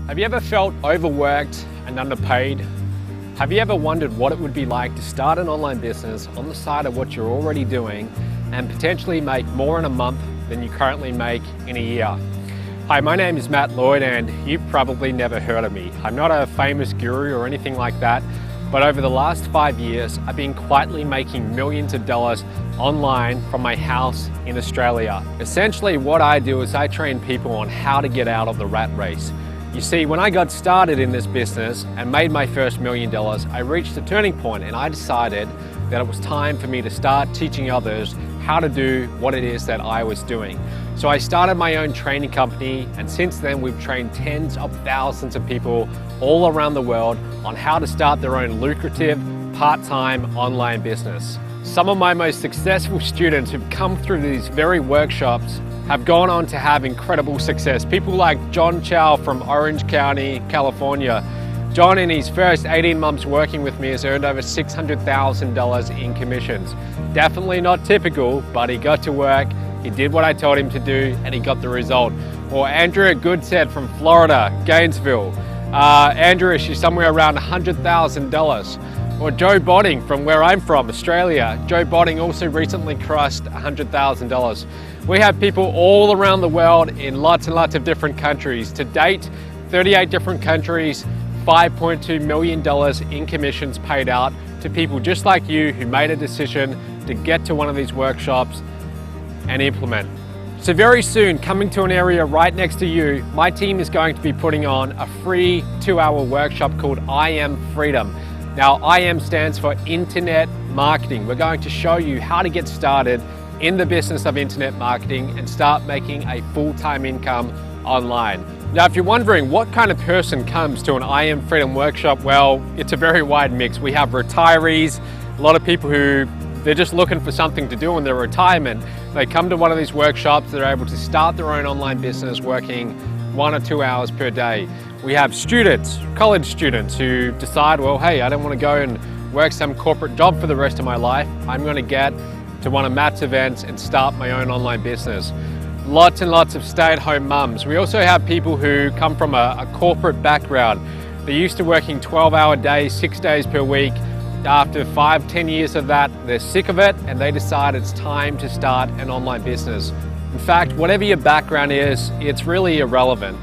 Have you ever felt overworked and underpaid? Have you ever wondered what it would be like to start an online business on the side of what you're already doing and potentially make more in a month than you currently make in a year? Hi, my name is Matt Lloyd and you've probably never heard of me. I'm not a famous guru or anything like that, but over the last 5 years, I've been quietly making millions of dollars online from my house in Australia. Essentially, what I do is I train people on how to get out of the rat race. You see, when I got started in this business and made my first $1 million, I reached a turning point and I decided that it was time for me to start teaching others how to do what it is that I was doing. So I started my own training company, and since then we've trained tens of thousands of people all around the world on how to start their own lucrative part-time online business. Some of my most successful students who've come through these very workshops have gone on to have incredible success. People like John Chow from Orange County, California. John, in his first 18 months working with me, has earned over $600,000 in commissions. Definitely not typical, but he got to work, he did what I told him to do, and he got the result. Or Andrea Goodset from Florida, Gainesville. Andrea, she's somewhere around $100,000. Or Joe Botting from where I'm from, Australia. Joe Botting also recently crossed $100,000. We have people all around the world in lots and lots of different countries. To date, 38 different countries, $5.2 million in commissions paid out to people just like you who made a decision to get to one of these workshops and implement. So very soon, coming to an area right next to you, my team is going to be putting on a free 2-hour workshop called I Am Freedom. Now, IM stands for Internet Marketing. We're going to show you how to get started in the business of internet marketing and start making a full-time income online. Now, if you're wondering what kind of person comes to an I Am Freedom workshop, well, it's a very wide mix. We have retirees, a lot of people who they're just looking for something to do in their retirement. They come to one of these workshops, they're able to start their own online business working 1 or 2 hours per day. We have students, college students who decide, well, hey, I don't want to go and work some corporate job for the rest of my life. I'm going to get to one of Matt's events and start my own online business. Lots and lots of stay-at-home mums. We also have people who come from a corporate background. They're used to working 12-hour days, 6 days per week. After 5-10 years of that, they're sick of it and they decide it's time to start an online business. In fact, whatever your background is, it's really irrelevant.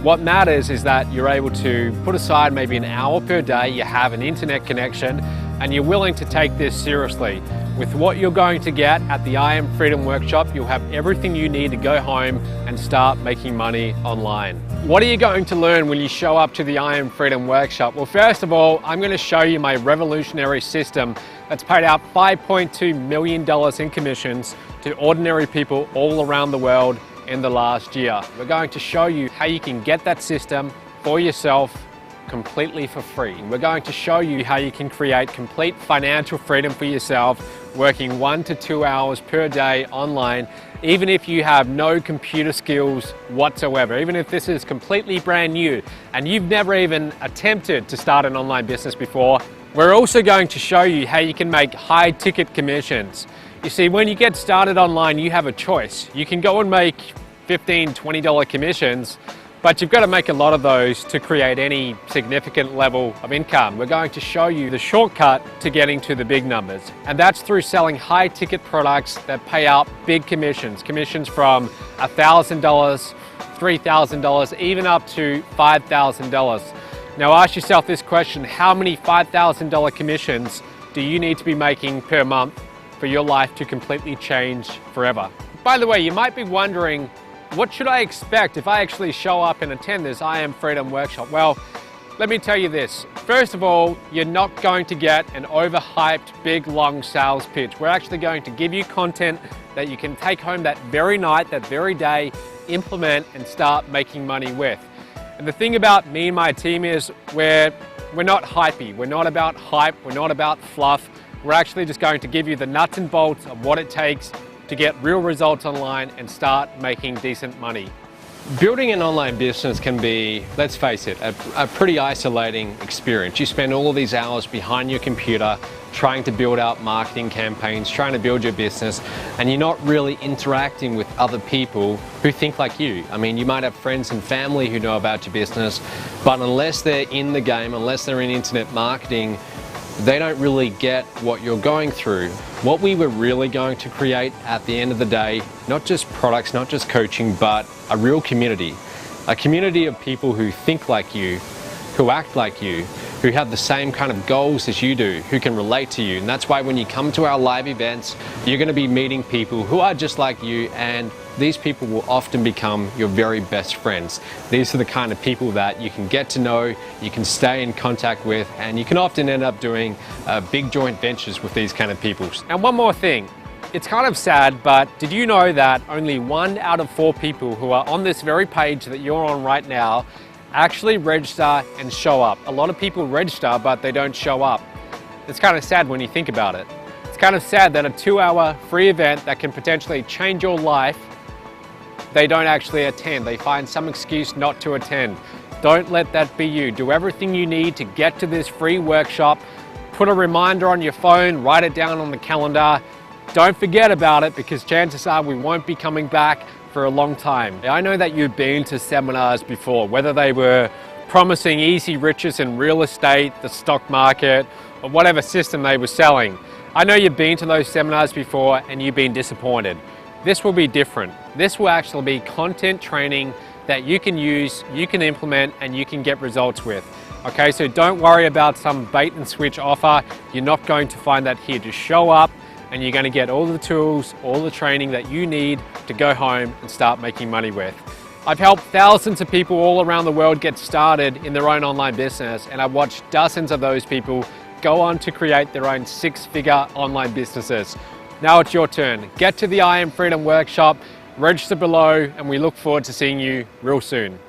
What matters is that you're able to put aside maybe an hour per day, you have an internet connection, and you're willing to take this seriously. With what you're going to get at the I Am Freedom workshop, you'll have everything you need to go home and start making money online. What are you going to learn when you show up to the I Am Freedom workshop? Well, first of all, I'm going to show you my revolutionary system that's paid out $5.2 million in commissions to ordinary people all around the world in the last year. We're going to show you how you can get that system for yourself completely for free. We're going to show you how you can create complete financial freedom for yourself working 1 to 2 hours per day online, even if you have no computer skills whatsoever, even if this is completely brand new and you've never even attempted to start an online business before. We're also going to show you how you can make high ticket commissions. You see, when you get started online, you have a choice. You can go and make $15, $20 commissions, but you've got to make a lot of those to create any significant level of income. We're going to show you the shortcut to getting to the big numbers, and that's through selling high ticket products that pay out big commissions. Commissions from $1,000, $3,000, even up to $5,000. Now ask yourself this question: how many $5,000 commissions do you need to be making per month for your life to completely change forever? By the way, you might be wondering, what should I expect if I actually show up and attend this I Am Freedom workshop? Well, let me tell you this. First of all, you're not going to get an overhyped, big, long sales pitch. We're actually going to give you content that you can take home that very night, that very day, implement and start making money with. And the thing about me and my team is we're not hypey. We're not about hype. We're not about fluff. We're actually just going to give you the nuts and bolts of what it takes to get real results online and start making decent money. Building an online business can be, let's face it, a pretty isolating experience. You spend all of these hours behind your computer trying to build out marketing campaigns, trying to build your business, and you're not really interacting with other people who think like you. I mean, you might have friends and family who know about your business, but unless they're in the game, unless they're in internet marketing, they don't really get what you're going through. What we were really going to create at the end of the day, not just products, not just coaching, but a real community. A community of people who think like you, who act like you, who have the same kind of goals as you do, who can relate to you. And that's why when you come to our live events, you're going to be meeting people who are just like you, and these people will often become your very best friends. These are the kind of people that you can get to know, you can stay in contact with, and you can often end up doing big joint ventures with these kind of people. And one more thing, it's kind of sad, but did you know that only 1 out of 4 people who are on this very page that you're on right now actually register and show up? A lot of people register, but they don't show up. It's kind of sad when you think about it. It's kind of sad that a 2-hour free event that can potentially change your life, they don't actually attend. They find some excuse not to attend. Don't let that be you. Do everything you need to get to this free workshop. Put a reminder on your phone, write it down on the calendar. Don't forget about it, because chances are we won't be coming back for a long time. I know that you've been to seminars before, whether they were promising easy riches in real estate, the stock market, or whatever system they were selling. I know you've been to those seminars before and you've been disappointed. This will be different. This will actually be content training that you can use, you can implement, and you can get results with. Okay, so don't worry about some bait and switch offer. You're not going to find that here. Just show up and you're going to get all the tools, all the training that you need to go home and start making money with. I've helped thousands of people all around the world get started in their own online business, and I've watched dozens of those people go on to create their own 6-figure online businesses. Now it's your turn. Get to the I Am Freedom workshop, register below, and we look forward to seeing you real soon.